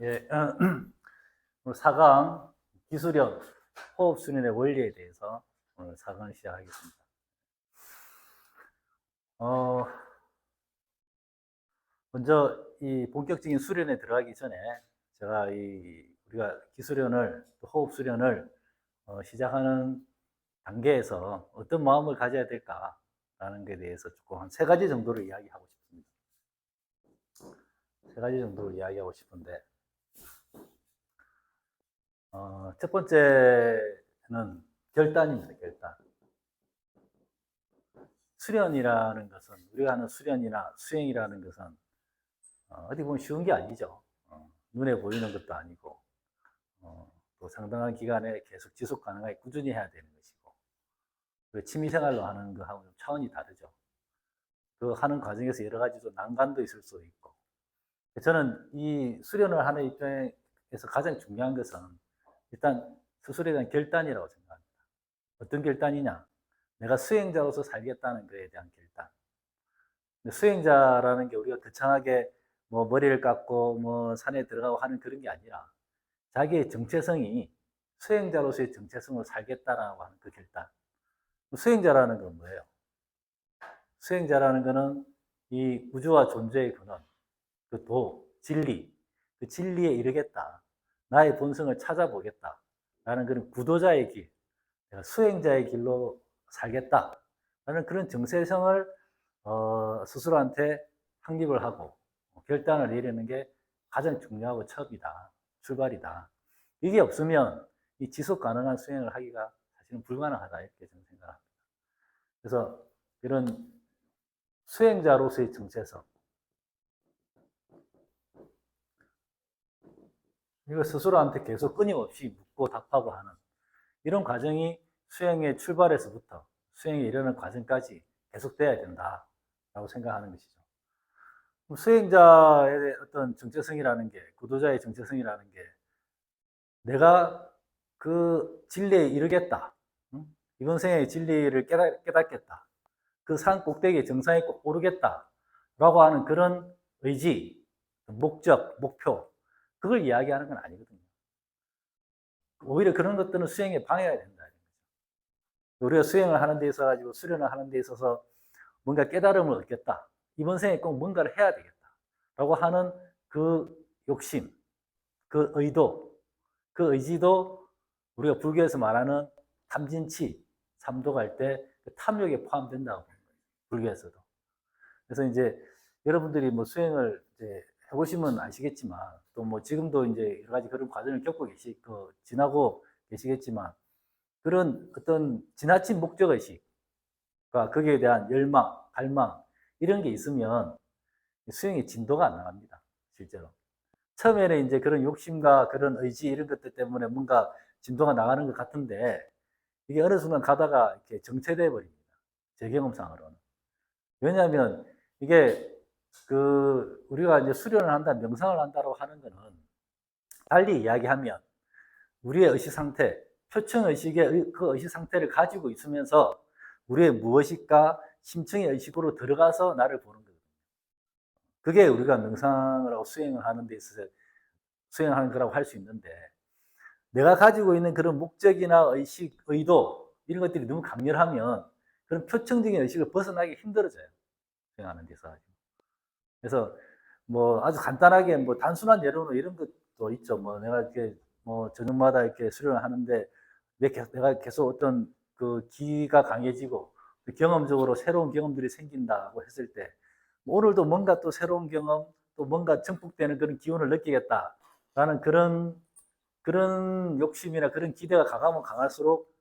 예, 오늘 4강 기술형 호흡 수련의 원리에 대해서 오늘 4강을 시작하겠습니다. 어, 먼저 이 본격적인 수련에 들어가기 전에 제가 우리가 기술련을 또 호흡 수련을 시작하는 단계에서 어떤 마음을 가져야 될까라는 것에 대해서 조금 한 3가지 정도를 이야기하고 싶습니다. 3가지 정도를 이야기하고 싶은데 첫 번째는 결단입니다. 결단. 수련이라는 것은 우리가 하는 수련이나 수행이라는 것은 어디 보면 쉬운 게 아니죠. 눈에 보이는 것도 아니고 또 상당한 기간에 계속 지속 가능하게 꾸준히 해야 되는 것이고 취미생활로 하는 거하고 좀 차원이 다르죠. 그 하는 과정에서 여러 가지 또 난관도 있을 수 있고 저는 이 수련을 하는 입장에서 가장 중요한 것은 일단 스스로에 대한 결단이라고 생각합니다. 어떤 결단이냐? 내가 수행자로서 살겠다는 것에 대한 결단. 수행자라는 게 우리가 거창하게 뭐 머리를 깎고 뭐 산에 들어가고 하는 그런 게 아니라 자기의 정체성이 수행자로서의 정체성을 살겠다라고 하는 그 결단. 수행자라는 건 뭐예요? 수행자라는 거는 이 우주와 존재의 근원, 그 진리, 그 진리에 이르겠다. 나의 본성을 찾아보겠다. 라는 그런 구도자의 길, 수행자의 길로 살겠다. 라는 그런 정체성을 스스로한테 확립을 하고 결단을 내리는 게 가장 중요하고 첩이다. 출발이다. 이게 없으면 이 지속 가능한 수행을 하기가 사실은 불가능하다. 이렇게 저는 생각합니다. 그래서 이런 수행자로서의 정체성, 이거 스스로한테 계속 끊임없이 묻고 답하고 하는 이런 과정이 수행의 출발에서부터 수행에 이르는 과정까지 계속돼야 된다라고 생각하는 것이죠. 수행자의 어떤 정체성이라는 게, 구도자의 정체성이라는 게 내가 그 진리에 이르겠다. 이번 생의 진리를 깨닫겠다. 그 산 꼭대기 정상에 꼭 오르겠다. 라고 하는 그런 의지, 목적, 목표, 그걸 이야기하는 건 아니거든요. 오히려 그런 것들은 수행에 방해가 된다. 우리가 수행을 하는 데 있어 가지고 수련을 하는 데 있어서 뭔가 깨달음을 얻겠다. 이번 생에 꼭 뭔가를 해야 되겠다. 라고 하는 그 욕심, 그 의도, 그 의지도 우리가 불교에서 말하는 탐진치, 삼도 갈 때 탐욕에 포함된다고 보는 거예요. 불교에서도. 그래서 이제 여러분들이 뭐 수행을 이제 해보시면 아시겠지만 또 뭐 지금도 이제 여러 가지 그런 과정을 겪고 지나고 계시겠지만 그런 어떤 지나친 목적의식과 거기에 대한 열망, 갈망 이런 게 있으면 수행의 진도가 안 나갑니다. 실제로. 처음에는 이제 그런 욕심과 그런 의지 이런 것들 때문에 뭔가 진도가 나가는 것 같은데 이게 어느 순간 가다가 이렇게 정체돼 버립니다. 제 경험상으로는. 왜냐하면 이게 우리가 이제 수련을 한다, 명상을 한다고 하는 거는 달리 이야기하면 우리의 의식 상태, 표층 의식의 그 의식 상태를 가지고 있으면서 우리의 무의식과 심층의 의식으로 들어가서 나를 보는 거거든요. 그게 우리가 명상을 하고 수행을 하는 데 있어서 수행하는 거라고 할 수 있는데 내가 가지고 있는 그런 목적이나 의식, 의도 이런 것들이 너무 강렬하면 그런 표층적인 의식을 벗어나기 힘들어져요. 수행하는 데서. 그래서 뭐 아주 간단하게 뭐 단순한 예로는 이런 것도 있죠. 뭐 내가 이렇게 뭐 저녁마다 이렇게 수련을 하는데 내가 계속 어떤 그 기가 강해지고 경험적으로 새로운 경험들이 생긴다고 했을 때 오늘도 뭔가 또 새로운 경험 또 뭔가 증폭되는 그런 기운을 느끼겠다라는 그런 욕심이나 그런 기대가 강하면 강할수록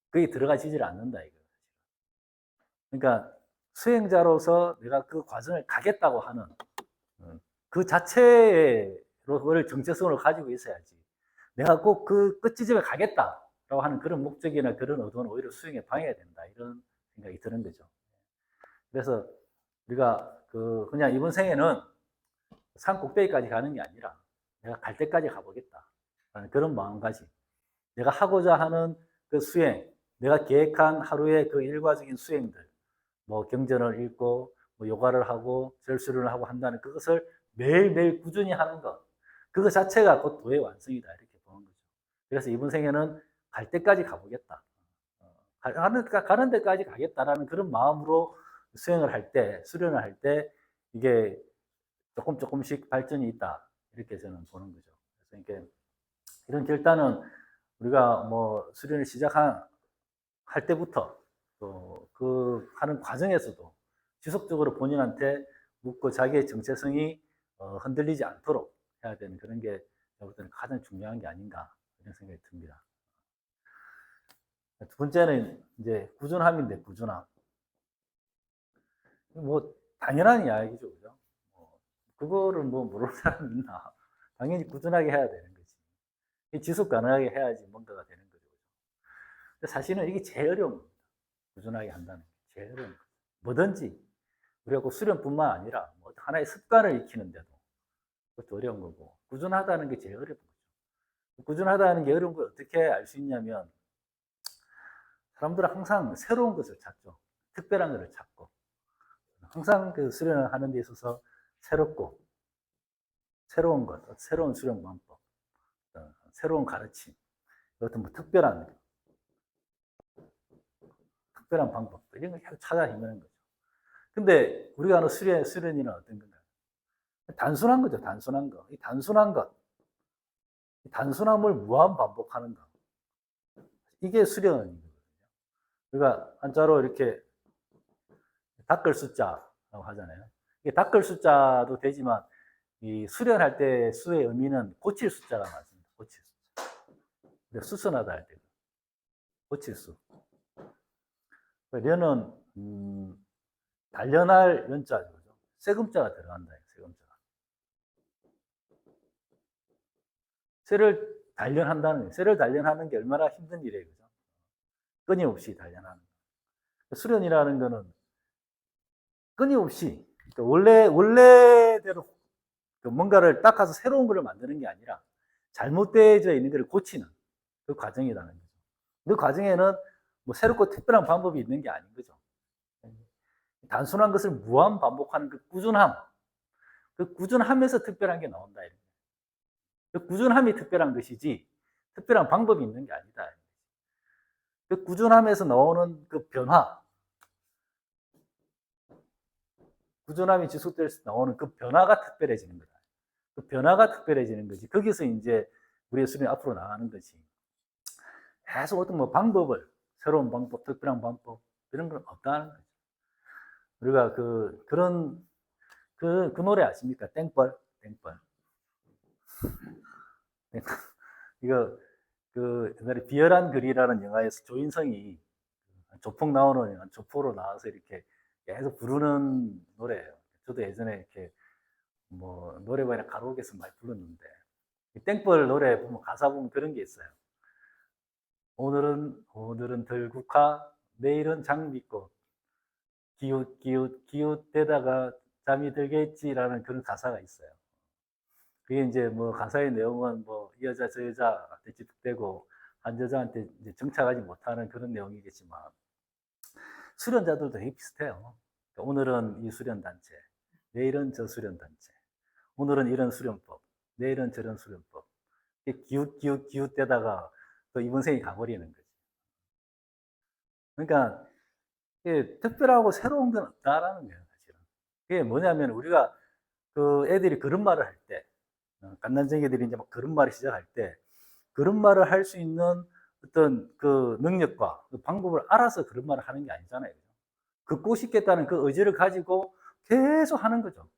그게 들어가지질 않는다 이거. 그러니까 수행자로서 내가 그 과정을 가겠다고 하는 그 자체를 정체성으로 가지고 있어야지. 내가 꼭 그 끝지점에 가겠다라고 하는 그런 목적이나 그런 의도는 오히려 수행에 방해가 된다. 이런 생각이 드는 거죠. 그래서 우리가 그냥 이번 생에는 산 꼭대기까지 가는 게 아니라 내가 갈 때까지 가보겠다. 그런 마음가짐. 내가 하고자 하는 그 수행, 내가 계획한 하루의 그 일과적인 수행들, 뭐 경전을 읽고, 뭐 요가를 하고, 절수를 하고 한다는 그것을 매일매일 꾸준히 하는 것. 그거 자체가 곧 도의 완성이다 이렇게 보는 거죠. 그래서 이번 생에는 갈 때까지 가보겠다. 가는 데까지 가겠다라는 그런 마음으로 수행을 할 때, 수련을 할 때 이게 조금씩 발전이 있다 이렇게 저는 보는 거죠. 그래서 이렇게 이런 결단은 우리가 뭐 수련을 시작할 때부터 또 그 하는 과정에서도 지속적으로 본인한테 묻고 자기의 정체성이 흔들리지 않도록 해야 되는 그런 게 제가 볼 때는 가장 중요한 게 아닌가 이런 생각이 듭니다. 두 번째는 이제 꾸준함인데 꾸준함. 뭐 당연한 이야기죠, 그죠? 그거를 뭐 모르는 사람 있나? 당연히 꾸준하게 해야 되는 거지. 지속 가능하게 해야지 뭔가가 되는 거죠. 근데 사실은 이게 제일 어려운 겁니다. 꾸준하게 한다는 게 제일 어려운 거죠. 뭐든지 우리가 꼭 수련뿐만 아니라 뭐 하나의 습관을 익히는데도 그것도 어려운 거고 꾸준하다는 게 제일 어려운 거죠. 꾸준하다는 게 어려운 걸 어떻게 알 수 있냐면 사람들은 항상 새로운 것을 찾죠. 특별한 것을 찾고 항상 그 수련을 하는 데 있어서 새롭고 새로운 것, 새로운 수련 방법, 새로운 가르침, 어떤 뭐 특별한 방법 이런 걸 계속 찾아 헤매는 거죠. 근데 우리가 하는 수련이는 어떤 건가요? 단순한 거죠. 단순한 거. 이 단순한 것, 이 단순함을 무한 반복하는 것. 이게 수련이거든요. 우리가 한자로 이렇게 닦을 숫자라고 하잖아요. 이게 닦을 숫자도 되지만 이 수련할 때 수의 의미는 고칠 숫자가 맞습니다. 고칠 숫자. 수선하다 할 때 고칠 수. 련은 단련할 연자죠. 세금자가 들어간다. 세금자가. 쇠를 단련한다는 거예요. 쇠를 단련하는 게 얼마나 힘든 일이에요. 그죠? 끊임없이 단련하는 거. 수련이라는 거는 끊임없이 그러니까 원래대로 뭔가를 닦아서 새로운 것을 만드는 게 아니라 잘못되어져 있는 것을 고치는 그 과정이라는 거죠. 그 과정에는 뭐 새롭고 특별한 방법이 있는 게 아닌 거죠. 단순한 것을 무한 반복하는 그 꾸준함, 그 꾸준함에서 특별한 게 나온다. 그 꾸준함이 특별한 것이지 특별한 방법이 있는 게 아니다. 그 꾸준함에서 나오는 그 변화, 꾸준함이 지속될 수 나오는 그 변화가 특별해지는 거다. 그 변화가 특별해지는 거지. 거기서 이제 우리의 수련이 앞으로 나가는 거지. 계속 어떤 뭐 방법을, 새로운 방법, 특별한 방법, 이런 건 없다는 거죠. 우리가 그 노래 아십니까? 땡벌, 땡벌. 이거, 옛날에 비열한 글이라는 영화에서 조인성이 조폭 나오는 조폭으로 나와서 이렇게 계속 부르는 노래예요. 저도 예전에 이렇게 뭐 노래방이나 가로옥에서 많이 불렀는데 땡벌 노래 보면 가사 보면 그런 게 있어요. 오늘은 들국화, 내일은 장미꽃, 기웃대다가 잠이 들겠지라는 그런 가사가 있어요. 그게 이제 뭐 가사의 내용은 뭐 이 여자 저 여자한테 집중되고 한 여자한테 이제 정착하지 못하는 그런 내용이겠지만 수련자들도 되게 비슷해요. 오늘은 이 수련단체, 내일은 저 수련단체, 오늘은 이런 수련법, 내일은 저런 수련법. 기웃대다가 또 이번 생이 가버리는 거지. 그러니까 특별하고 새로운 건 없다라는 거예요, 사실은. 그게 뭐냐면 우리가 그 애들이 그런 말을 할 때, 갓난쟁이 애들이 이제 막 그런 말을 시작할 때, 그런 말을 할 수 있는 어떤 그 능력과 그 방법을 알아서 그런 말을 하는 게 아니잖아요. 긋고 싶겠다는 그 의지를 가지고 계속 하는 거죠.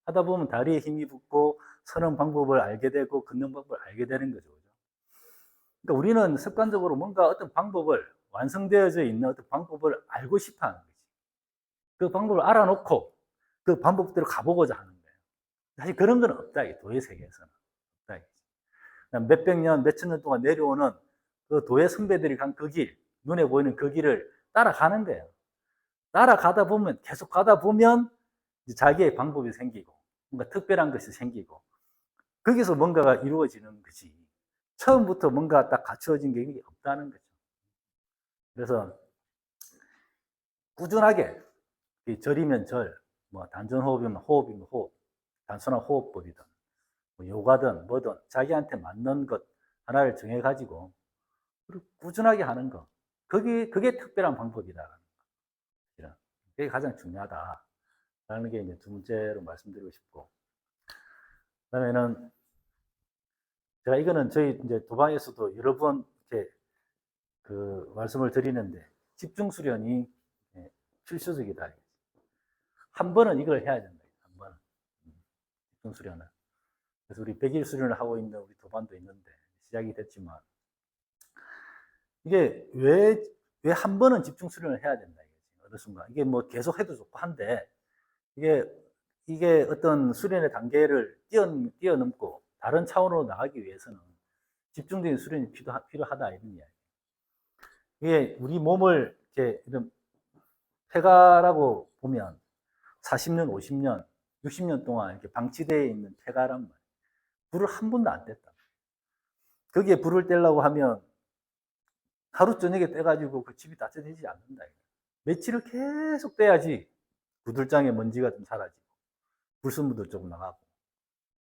하다 보면 다리에 힘이 붙고 서는 방법을 알게 되고 긋는 방법을 알게 되는 거죠. 그러니까 우리는 습관적으로 뭔가 어떤 방법을 완성되어져 있는 어떤 방법을 알고 싶어 하는 거지. 그 방법을 알아놓고 그 방법대로 가보고자 하는 거예요. 사실 그런 건 없다. 도의 세계에서는. 없다. 몇백 년, 몇천 년 동안 내려오는 그 도의 선배들이 간 그 길, 눈에 보이는 그 길을 따라가는 거예요. 따라가다 보면, 계속 가다 보면 자기의 방법이 생기고, 뭔가 특별한 것이 생기고, 거기서 뭔가가 이루어지는 거지. 처음부터 뭔가 딱 갖추어진 게 없다는 거죠. 그래서 꾸준하게 절이면 절, 뭐 단전호흡이면 호흡이면 호흡, 단순한 호흡법이든 뭐 요가든 뭐든 자기한테 맞는 것 하나를 정해가지고 꾸준하게 하는 거. 그게 특별한 방법이다. 그게 가장 중요하다라는 게 이제 두 번째로 말씀드리고 싶고. 그다음에는 제가 이거는 저희 이제 도방에서도 여러 번 이렇게 그 말씀을 드리는데 집중 수련이 필수적이다. 한 번은 이걸 해야 된다. 한 번. 집중 수련을. 그래서 우리 100일 수련을 하고 있는 우리 도반도 있는데 시작이 됐지만 이게 왜 한 번은 집중 수련을 해야 된다. 어느 순간. 이게 뭐 계속 해도 좋고 한데 이게 어떤 수련의 단계를 뛰어넘고 다른 차원으로 나가기 위해서는 집중적인 수련이 필요하다 이런 이야기. 이게 우리 몸을 이렇게 이런 폐가라고 보면 40년, 50년, 60년 동안 이렇게 방치되어 있는 폐가란 말이에요. 불을 한 번도 안 뗐다. 거기에 불을 떼려고 하면 하루 저녁에 떼가지고 그 집이 따뜻해지지 않는다. 며칠을 계속 떼야지 구들장에 먼지가 좀 사라지고 불순물도 조금 나가고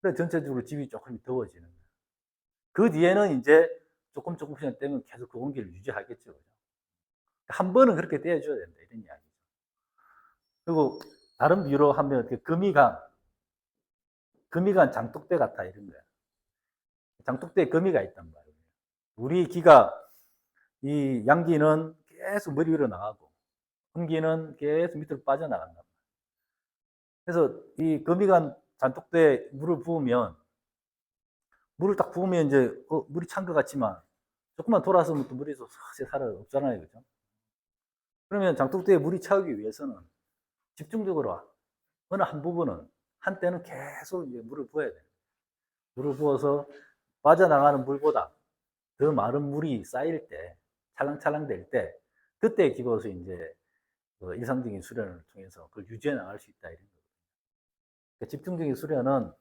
그래 전체적으로 집이 조금 더워지는 거예요. 그 뒤에는 이제 조금 그냥 떼면 계속 그 온기를 유지하겠죠. 한 번은 그렇게 떼어줘야 된다 이런 이야기죠. 그리고 다른 비유로 하면 거미가 장독대 같아 이런 거야. 장독대에 거미가 있단 말이에요. 우리 기가 이 양기는 계속 머리 위로 나가고 음기는 계속 밑으로 빠져나간단 말이에요. 그래서 이 거미가 장독대에 물을 부으면 물을 딱 부으면 이제 물이 찬 것 같지만 조금만 돌아서면 또 물이 사라 없잖아요, 그죠? 그러면 장독대에 물이 차오기 위해서는 집중적으로 어느 한 부분은 한때는 계속 이제 물을 부어야 돼요. 물을 부어서 빠져나가는 물보다 더 많은 물이 쌓일 때, 찰랑찰랑 될 때, 그때 기고서 이제 그 일상적인 수련을 통해서 그걸 유지해 나갈 수 있다 이런 거예요. 그러니까 집중적인 수련은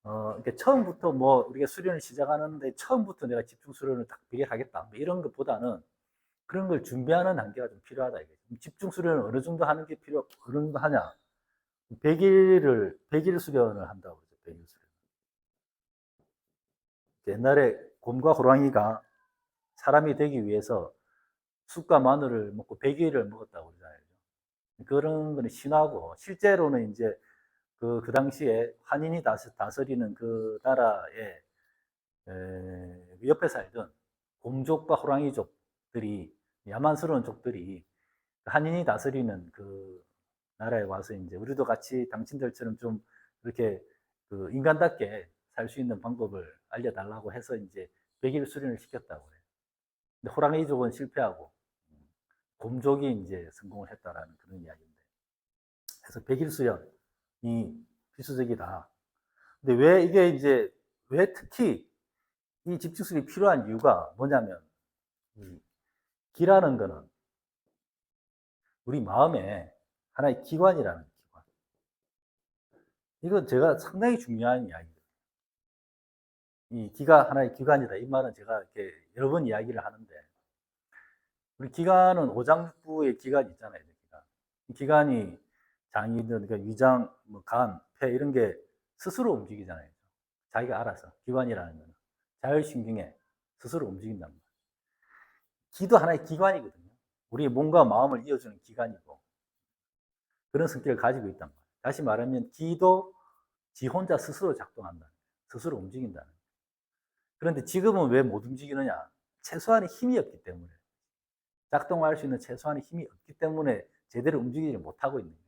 이렇게 처음부터 뭐 우리가 수련을 시작하는데 처음부터 내가 집중 수련을 딱 비결하겠다 뭐 이런 것보다는 그런 걸 준비하는 단계가 좀 필요하다 이거죠. 집중 수련을 어느 정도 하는 게 어느 정도 하냐? 100일 수련을 한다고 그러죠. 100일 수련. 옛날에 곰과 호랑이가 사람이 되기 위해서 쑥과 마늘을 먹고 100일을 먹었다고 그러잖아요. 그런 거는 신화고 실제로는 이제 그 당시에 한인이 다스리는 그 나라에 옆에 살던 곰족과 호랑이족들이 야만스러운 족들이 한인이 다스리는 그 나라에 와서 이제 우리도 같이 당신들처럼 좀 이렇게 그 인간답게 살 수 있는 방법을 알려달라고 해서 이제 100일 수련을 시켰다고 그래요. 근데 호랑이족은 실패하고 곰족이 이제 성공을 했다라는 그런 이야기인데. 그래서 100일 수련이 필수적이다. 근데 왜 특히 이 집중술이 필요한 이유가 뭐냐면, 기라는 거는 우리 마음에 하나의 기관이라는 기관. 이건 제가 상당히 중요한 이야기예요. 이 기가 하나의 기관이다. 이 말은 제가 이렇게 여러 번 이야기를 하는데, 우리 기관은 오장육부의 기관이 있잖아요. 이 기관이 장이든 그러니까 위장, 뭐 간, 폐 이런 게 스스로 움직이잖아요. 자기가 알아서 기관이라는 거는 자율신경에 스스로 움직인단 말이에요. 기도 하나의 기관이거든요. 우리 몸과 마음을 이어주는 기관이고 그런 성격을 가지고 있단 말이에요. 다시 말하면 기도 지 혼자 스스로 작동한다. 스스로 움직인다는 거예요. 그런데 지금은 왜 못 움직이느냐? 최소한의 힘이 없기 때문에 작동할 수 있는 최소한의 힘이 없기 때문에 제대로 움직이지 못하고 있는 거예요.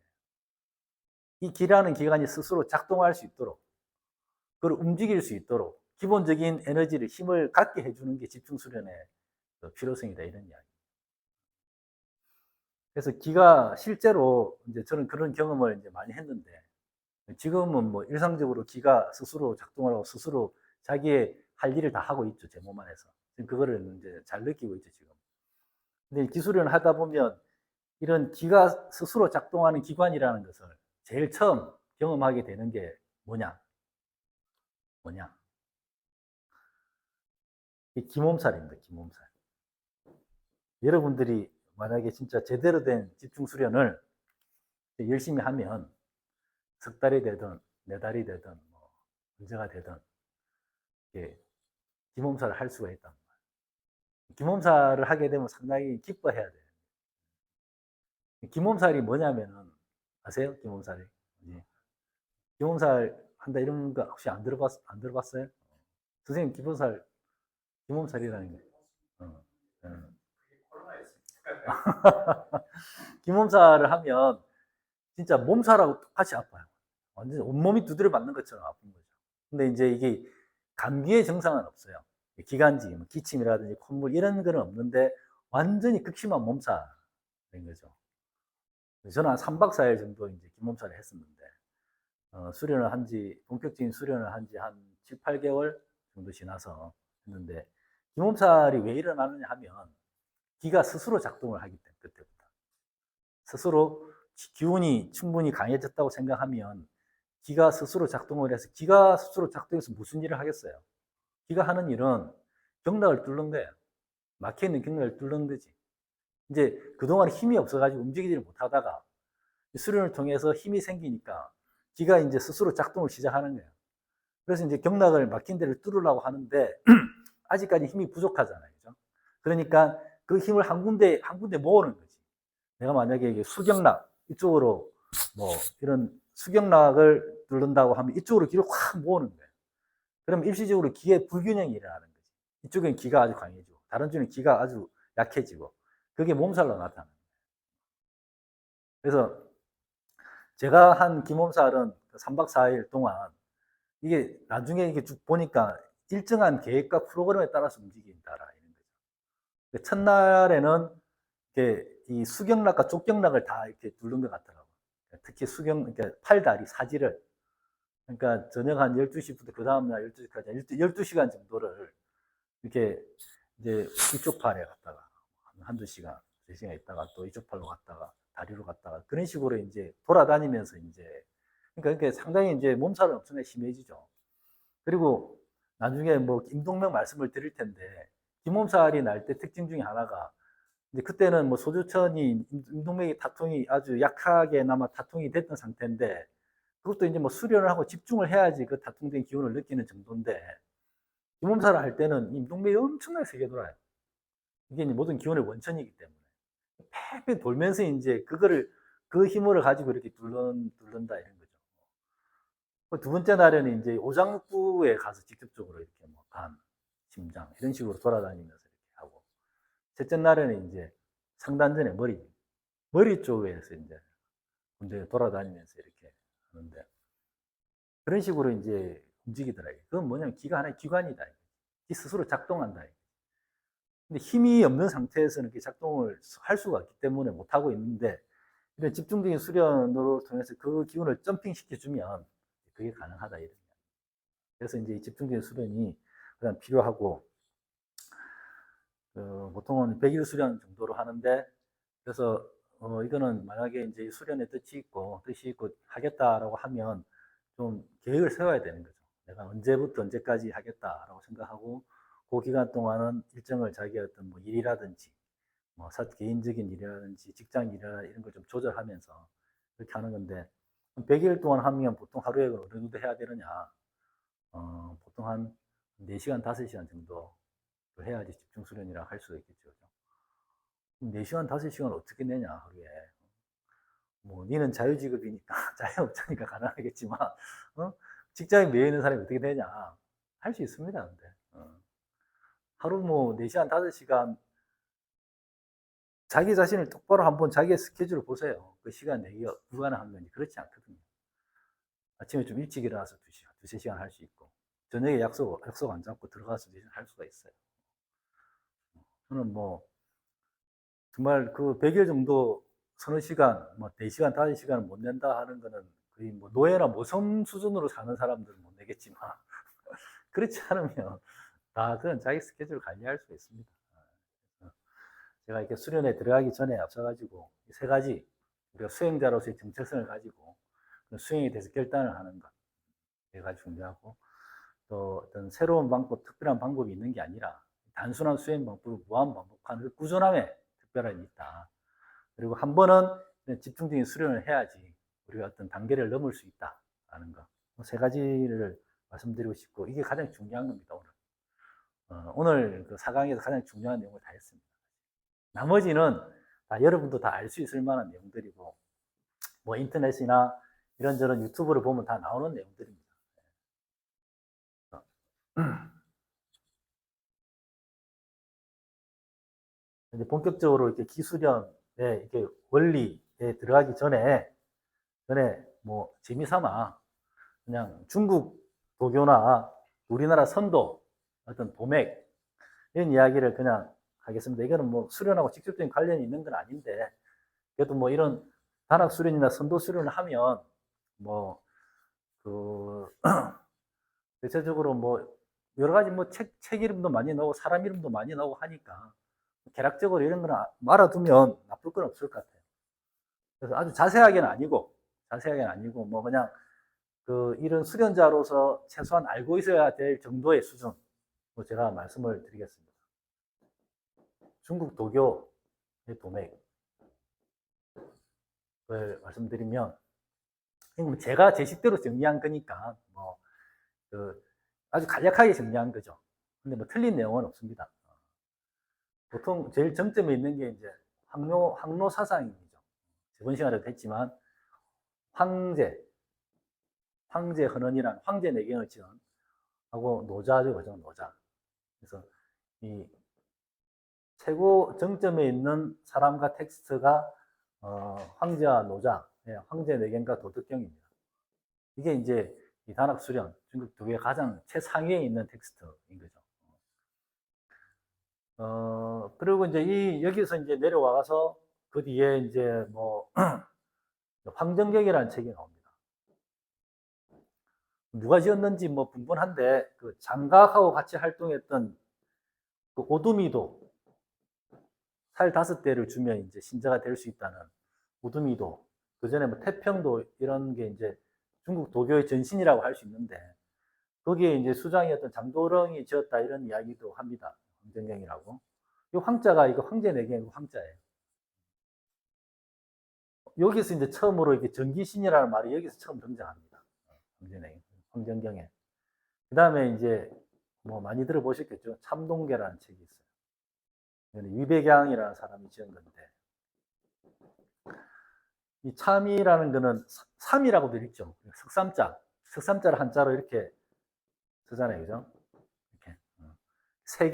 이 기라는 기관이 스스로 작동할 수 있도록 그걸 움직일 수 있도록 기본적인 에너지를 힘을 갖게 해주는 게 집중 수련의 필요성이다 이런 이야기. 그래서 기가 실제로 이제 저는 그런 경험을 이제 많이 했는데 지금은 뭐 일상적으로 기가 스스로 작동을 하고 스스로 자기의 할 일을 다 하고 있죠 제 몸 안에서. 지금 그거를 이제 잘 느끼고 있죠 지금. 근데 기술을 하다 보면 이런 기가 스스로 작동하는 기관이라는 것을 제일 처음 경험하게 되는 게 뭐냐? 이 기몸살입니다. 기몸살. 여러분들이 만약에 진짜 제대로 된 집중 수련을 열심히 하면 석 달이 되든 네 달이 되든 뭐 언제가 되든 이렇게 기몸사를 할 수가 있단 말이에요. 기몸사를 하게 되면 상당히 기뻐해야 돼요. 기몸살이 뭐냐면은 아세요? 기몸살이. 예. 기몸살 한다 이런 거 혹시 안 들어봤어요? 선생님 기몸살이라는 게. 어, 어. 기몸살을 하면 진짜 몸살하고 똑같이 아파요. 완전 온몸이 두드려 맞는 것처럼 아픈 거죠. 근데 이제 이게 감기의 증상은 없어요. 기관지, 뭐 기침이라든지 콧물 이런 거는 없는데 완전히 극심한 몸살인 거죠. 저는 한 3박 4일 정도 이제 기몸살을 했었는데, 수련을 본격적인 수련을 한 지 한 7, 8개월 정도 지나서 했는데, 기몸살이 왜 일어나느냐 하면, 기가 스스로 작동을 하기 때문에, 그때부터. 스스로 기운이 충분히 강해졌다고 생각하면, 기가 스스로 작동을 해서, 기가 스스로 작동해서 무슨 일을 하겠어요? 기가 하는 일은 경락을 뚫는 거예요. 막혀있는 경락을 뚫는 거지. 이제 그동안 힘이 없어가지고 움직이지를 못하다가, 수련을 통해서 힘이 생기니까 기가 이제 스스로 작동을 시작하는 거예요. 그래서 이제 경락을 막힌 데를 뚫으려고 하는데 아직까지 힘이 부족하잖아요. 그죠? 그러니까 그 힘을 한 군데 모으는 거지. 내가 만약에 수경락 이쪽으로 뭐 이런 수경락을 뚫는다고 하면 이쪽으로 기를 확 모으는 거예요. 그럼 일시적으로 기의 불균형이 일어나는 거지. 이쪽엔 기가 아주 강해지고 다른 쪽은 기가 아주 약해지고 그게 몸살로 나타나는 거예요. 그래서 제가 한 기몸살은 3박 4일 동안 이게 나중에 이게 쭉 보니까 일정한 계획과 프로그램에 따라서 움직인다라 이런 거죠. 첫날에는 이렇게 이 수경락과 족경락을 다 이렇게 두른 것 같더라고요. 특히 그러니까 팔다리 사지를 그러니까 저녁 한 12시부터 그 다음날 12시까지 12시간 정도를 이렇게 이제 이쪽 팔에 갔다가 한두 시간, 3시간 있다가 또 이쪽 팔로 갔다가 다리로 갔다가 그런 식으로 이제 돌아다니면서 이제 그러니까 상당히 이제 몸살은 엄청나게 심해지죠. 그리고 나중에 뭐 임동맥 말씀을 드릴 텐데 기몸살이 날 때 특징 중에 하나가 이제 그때는 뭐 소주천이 임동맥이 타통이 아주 약하게나마 타통이 됐던 상태인데 그것도 이제 뭐 수련을 하고 집중을 해야지 그 타통된 기운을 느끼는 정도인데 기몸살을 할 때는 임동맥이 엄청나게 세게 돌아요. 이게 모든 기운의 원천이기 때문에 팽팽 돌면서 이제 그 힘을 가지고 이렇게 뚫는다 이런 거죠. 두 번째 날에는 이제 오장육부에 가서 직접적으로 이렇게 뭐 간, 심장 이런 식으로 돌아다니면서 이렇게 하고 셋째 날에는 이제 상단전에 머리 쪽에서 이제 군대 돌아다니면서 이렇게 하는데 그런 식으로 이제 움직이더라고요. 그건 뭐냐면 기가 하나의 기관이다. 기 스스로 작동한다. 근데 힘이 없는 상태에서는 작동을 할 수가 없기 때문에 못하고 있는데 이런 집중적인 수련으로 통해서 그 기운을 점핑시켜주면 그게 가능하다. 이런. 그래서 이제 집중적인 수련이 가장 필요하고, 보통은 100일 수련 정도로 하는데, 그래서, 이거는 만약에 이제 수련의 뜻이 있고 하겠다라고 하면 좀 계획을 세워야 되는 거죠. 내가 언제부터 언제까지 하겠다라고 생각하고, 그 기간 동안은 일정을 자기의 어떤 뭐 일이라든지, 뭐 개인적인 일이라든지 직장 일이나 이런 걸 좀 조절하면서 그렇게 하는 건데, 100일 동안 하면 보통 하루에 어느 정도 해야 되느냐. 보통 한 4시간, 5시간 정도 해야지 집중 수련이라 할 수가 있겠죠. 4시간, 5시간 어떻게 내냐, 하루에. 뭐, 니는 자유직업이니까, 자유업자니까 가능하겠지만, 직장에 매여 있는 사람이 어떻게 되냐. 할 수 있습니다, 근데. 하루 뭐, 4시간, 5시간, 자기 자신을 똑바로 한번 자기의 스케줄을 보세요. 그 시간 내기가 불가능한 건지, 그렇지 않거든요. 아침에 좀 일찍 일어나서 2시간, 3시간 할 수 있고, 저녁에 약속 안 잡고 들어가서 4시간 할 수가 있어요. 저는 뭐, 정말 그 100일 정도 서너 시간, 뭐 4시간, 5시간 못 낸다 하는 거는 거의 뭐 노예나 모성 수준으로 사는 사람들은 못 내겠지만, 그렇지 않으면 다 그건 자기 스케줄 관리할 수 있습니다. 제가 이렇게 수련에 들어가기 전에 앞서가지고 세 가지 우리가 수행자로서의 정체성을 가지고 수행에 대해서 결단을 하는 것, 내가 중요하고 또 어떤 새로운 방법, 특별한 방법이 있는 게 아니라 단순한 수행 방법을 무한 반복하는 그 꾸준함에 특별함이 있다. 그리고 한 번은 집중적인 수련을 해야지 우리가 어떤 단계를 넘을 수 있다라는 거. 세 가지를 말씀드리고 싶고 이게 가장 중요한 겁니다, 오늘. 오늘 그 4강에서 가장 중요한 내용을 다 했습니다. 나머지는 다 여러분도 다 알 수 있을 만한 내용들이고, 뭐 인터넷이나 이런저런 유튜브를 보면 다 나오는 내용들입니다. 이제 본격적으로 이렇게 기수련의 이렇게 원리에 들어가기 전에 뭐 재미삼아 그냥 중국 도교나 우리나라 선도 어떤 도맥 이런 이야기를 그냥 하겠습니다. 이거는 뭐 수련하고 직접적인 관련이 있는 건 아닌데 그래도 뭐 이런 단학 수련이나 선도 수련을 하면 뭐 그 대체적으로 뭐 여러 가지 뭐 책 이름도 많이 나오고 사람 이름도 많이 나오고 하니까 개략적으로 이런 거는 알아두면 나쁠 건 없을 것 같아요. 그래서 아주 자세하게는 아니고 뭐 그냥 그 이런 수련자로서 최소한 알고 있어야 될 정도의 수준 뭐 제가 말씀을 드리겠습니다. 중국 도교의 도맥을 말씀드리면 제가 제 식대로 정리한 거니까 뭐 그 아주 간략하게 정리한 거죠. 근데 뭐 틀린 내용은 없습니다. 보통 제일 정점에 있는 게 이제 항로 사상이죠. 저번 시간에도 했지만 황제 헌원이란 황제 내경을 지은 하고 노자죠, 그죠? 노자. 그래서 이 최고 정점에 있는 사람과 텍스트가 황제와 노자, 황제 내경과 도덕경입니다. 이게 이제 이 단학 수련 중국 도교의 가장 최상위에 있는 텍스트인 거죠. 그리고 이제 여기서 이제 내려와서 그 뒤에 이제 뭐 황정경이라는 책이 나옵니다. 누가 지었는지 뭐 분분한데 그 장각하고 같이 활동했던 그 오두미도 살 5대를 주면 이제 신자가 될 수 있다는 오두미도 그 전에 뭐 태평도 이런 게 이제 중국 도교의 전신이라고 할 수 있는데 거기에 이제 수장이었던 장도령이 지었다 이런 이야기도 합니다. 황정경이라고. 이 황자가 이거 황제 내경이고 황자예요. 여기서 이제 처음으로 이게 전기신이라는 말이 여기서 처음 등장합니다. 황제 내경, 황정경에. 그 다음에 이제 뭐 많이 들어보셨겠죠. 참동계라는 책이 있어요. 위백양이라는 사람이 지은 건데 이 참이라는 거는 삼이라고도 읽죠. 석삼자를 한자로 이렇게 쓰잖아요, 그죠? 이렇게 세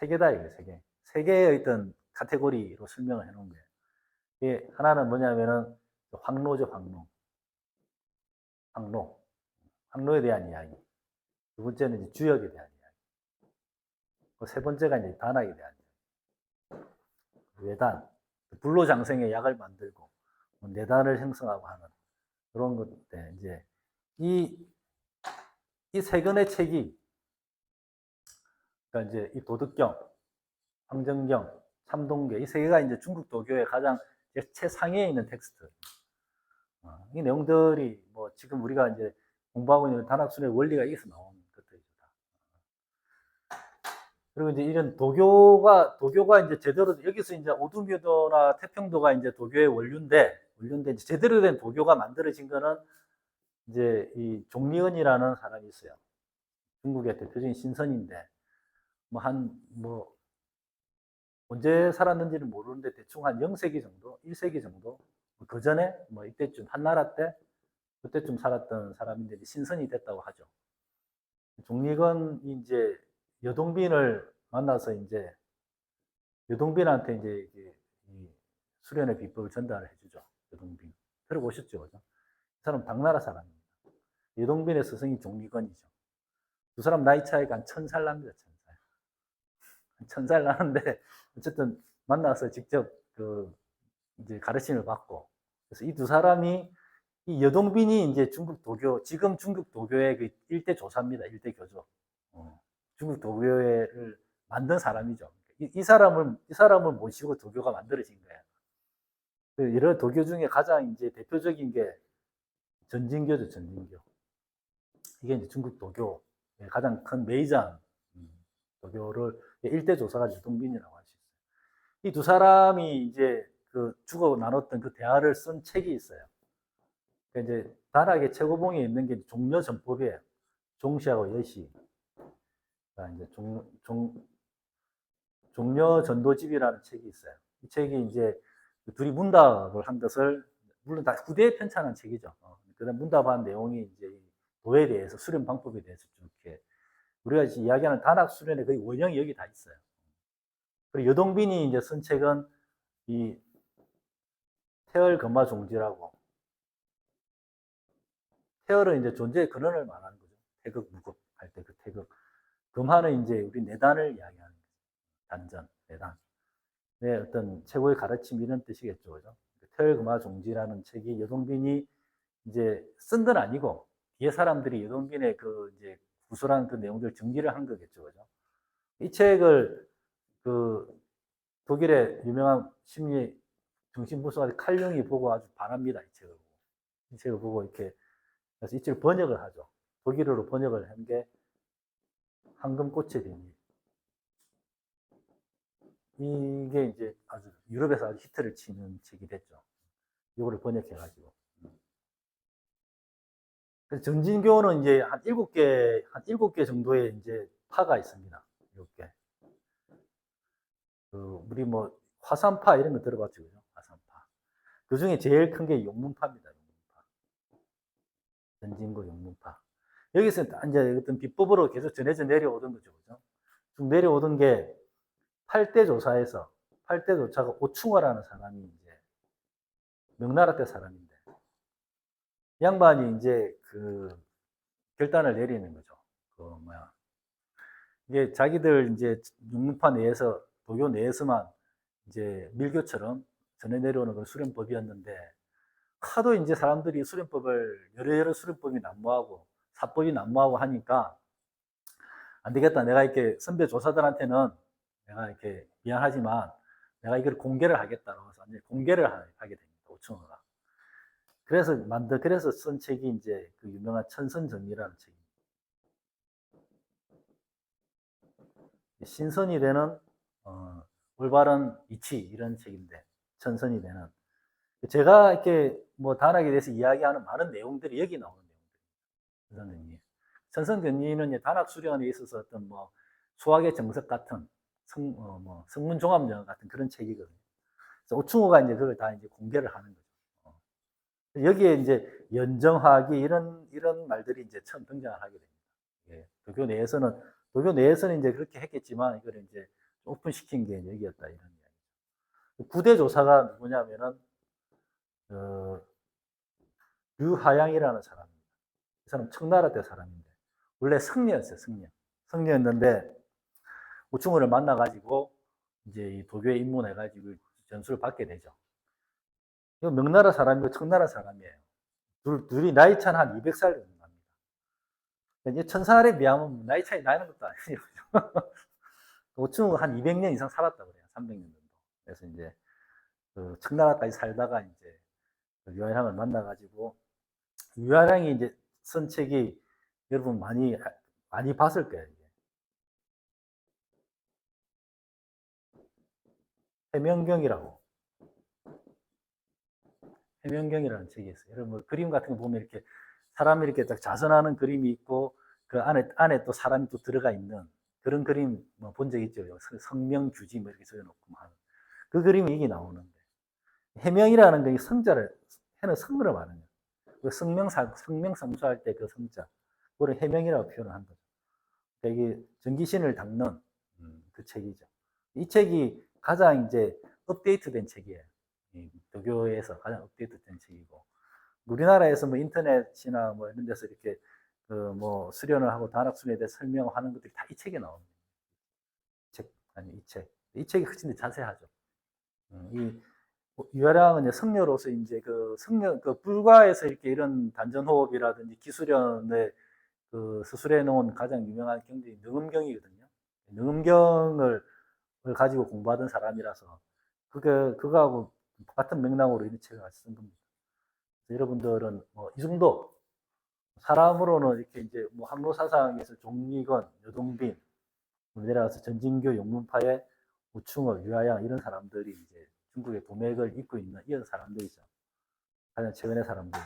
개다 이거예요, 세 개. 세 개의 어떤 카테고리로 설명을 해놓은 거예요. 이게 하나는 뭐냐면은 황로죠, 황로에 대한 이야기. 두 번째는 이제 주역에 대한 이야기. 세 번째가 이제 단학에 대한 이야기. 외단, 불로장생의 약을 만들고 내단을 형성하고 하는 그런 것들 이제 이 세 권의 책이 그러니까 이제 이 도덕경, 황정경, 참동계 이 세 개가 이제 중국 도교의 가장 최상위에 있는 텍스트. 이 내용들이 뭐 지금 우리가 이제 공부하고 있는 단학순의 원리가 여기서 나온 것들이죠. 그리고 이제 이런 도교가 이제 제대로 여기서 이제 오두미도나 태평도가 이제 도교의 원류인데 이제 제대로 된 도교가 만들어진 거는 이제 이 종리은이라는 사람이 있어요. 중국의 대표적인 신선인데 뭐 언제 살았는지는 모르는데 대충 한 0세기 정도, 1세기 정도 그 전에 뭐 이때쯤 한나라 때 그때쯤 살았던 사람인데 신선이 됐다고 하죠. 종리건이 이제 여동빈을 만나서 이제 여동빈한테 이제 이 수련의 비법을 전달을 해주죠. 여동빈 들어보셨죠, 그죠? 이 사람 당나라 사람입니다. 여동빈의 스승이 종리건이죠. 두 사람 나이 차이가 한 1000살 납니다. 1000살. 1000살 나는데 어쨌든 만나서 직접 그 이제 가르침을 받고 그래서 이 두 사람이 이 여동빈이 이제 지금 중국 도교의 그 일대 조사입니다. 일대 교조. 중국 도교를 만든 사람이죠. 이 사람을 모시고 도교가 만들어진 거예요. 그 여러 도교 중에 가장 이제 대표적인 게 전진교죠, 전진교. 이게 이제 중국 도교의 가장 큰 메이저한 도교를 일대 조사가 여동빈이라고 할 수 있어요. 이 두 사람이 이제 그 주고 나눴던 그 대화를 쓴 책이 있어요. 이제 단학의 최고봉에 있는 게 종려전법이에요. 종시하고 여시. 이제 종려 전도집이라는 책이 있어요. 이 책이 이제 둘이 문답을 한 것을, 물론 다 후대에 편찬한 책이죠. 그다음 문답한 내용이 이제 도에 대해서, 수련 방법에 대해서 좀 이렇게 우리가 이야기하는 단학 수련의 거의 원형이 여기 다 있어요. 그리고 여동빈이 이제 쓴 책은 이 태열금화종지라고, 태열은 이제 존재의 근원을 말하는 거죠. 태극, 무극 할 때 그 태극. 금화는 이제 우리 내단을 이야기하는 거죠. 단전, 내단. 네, 어떤 최고의 가르침 이런 뜻이겠죠, 그죠? 태열금화종지라는 책이 여동빈이 이제 쓴 건 아니고 뒤에 사람들이 여동빈의 그 이제 구술한 그 내용들 정리를 한 거겠죠, 그죠? 이 책을 그 독일의 유명한 심리 정신분석가 칼 융이 보고 아주 반합니다, 이 책을 보고. 이 책을 보고 이렇게, 그래서 이 책을 번역을 하죠. 독일어로 번역을 한 게 황금꽃의 비밀. 이게 이제 아주 유럽에서 아주 히트를 치는 책이 됐죠. 이거를 번역해가지고. 그래서 전진교는 이제 한 일곱 개 정도의 이제 파가 있습니다. 7개. 우리 뭐 화산파 이런 거 들어봤죠, 그죠? 화산파. 그 중에 제일 큰 게 용문파입니다. 용문파. 전진교 용문파. 여기서 이제 어떤 비법으로 계속 전해져 내려오던 거죠, 그죠? 쭉 내려오던 게 8대 조사에서, 8대 조사가 오충어라는 사람이 이제 명나라 때 사람인데, 양반이 이제 그 결단을 내리는 거죠. 그 뭐야, 이게 자기들 이제 육문파 내에서, 도교 내에서만 이제 밀교처럼 전해 내려오는 건 수련법이었는데, 하도 이제 사람들이 수련법을 여러 수련법이 난무하고 사법이 난무하고 하니까 안 되겠다. 내가 이렇게 선배 조사들한테는 내가 이렇게 미안하지만 내가 이걸 공개를 하겠다고 해서 이제 공개를 하게 됩니다. 오충어가. 그래서 쓴 책이 이제 그 유명한 천선정리라는 책입니다. 신선이 되는 올바른 이치 이런 책인데, 천선이 되는, 제가 이렇게 뭐 단학에 대해서 이야기하는 많은 내용들이 여기 나오는 내용들입니다. 천선견리는 단학 수련에 있어서 어떤 뭐 수학의 정석 같은 성문 종합 영어 같은 그런 책이거든요. 그래서 오충호가 이제 그걸 다 이제 공개를 하는 거죠. 여기에 이제 연정하기 이런 말들이 이제 처음 등장을 하게 됩니다. 예, 도교 내에서는 이제 그렇게 했겠지만 이걸 이제 오픈시킨 게 여기였다 이런 이야기. 9대 조사가 누구냐면은 류하양이라는 사람입니다. 이 사람 청나라 때 사람인데 원래 승려였어요. 승려였는데 오충호를 만나가지고 이제 이 도교에 입문해가지고 전수를 받게 되죠. 이거 명나라 사람이고 청나라 사람이에요. 둘이 나이 차는 한 200살 정도 납니다. 이제 천살에 비하면 나이 차이 나는 것도 아니에요. 오충호가 한 200년 이상 살았다고 그래요. 300년 정도. 그래서 이제 그 청나라까지 살다가 이제 유한양을 만나가지고, 유한양이 이제 쓴 책이 여러분 많이 봤을 거예요. 이게. 해명경이라고. 해명경이라는 책이 있어요. 여러분 뭐 그림 같은 거 보면 이렇게 사람이 이렇게 딱 자선하는 그림이 있고 그 안에 또 사람이 또 들어가 있는 그런 그림 뭐 본 적 있죠. 성명규지 뭐 이렇게 적어놓고 하는 그 그림이 이게 나오는데, 해명이라는 게 성자를, 해는 성으로 말하는 거예요. 성명상수할 때 그 성자, 그걸 해명이라고 표현을 한 거죠. 그러니까 이게 전기신을 닦는 그 책이죠. 이 책이 가장 이제 업데이트된 책이에요. 도교에서 가장 업데이트된 책이고, 우리나라에서 뭐 인터넷이나 뭐 이런 데서 이렇게 그 뭐 수련을 하고 단학 수련에 대해 설명하는 것들이 다 이 책에 나옵니다. 이 책이 훨씬 자세하죠. 이 유아량은 성녀로서 이제 그 성녀 그 불과에서 이렇게 이런 단전호흡이라든지 기수련을 그 수술해 놓은 가장 유명한 경전이 능음경이거든요. 능음경을 가지고 공부하던 사람이라서 그거하고 같은 맥락으로 이런 책을 같이 쓴 겁니다. 여러분들은 뭐 이 정도 사람으로는 이렇게 이제 뭐 항로사상에서 종리건, 여동빈, 내려가서 전진교, 용문파의 우충어, 유아양 이런 사람들이 이제 중국의 도맥을 잇고 있는 이런 사람들이죠. 가장 최근의 사람들.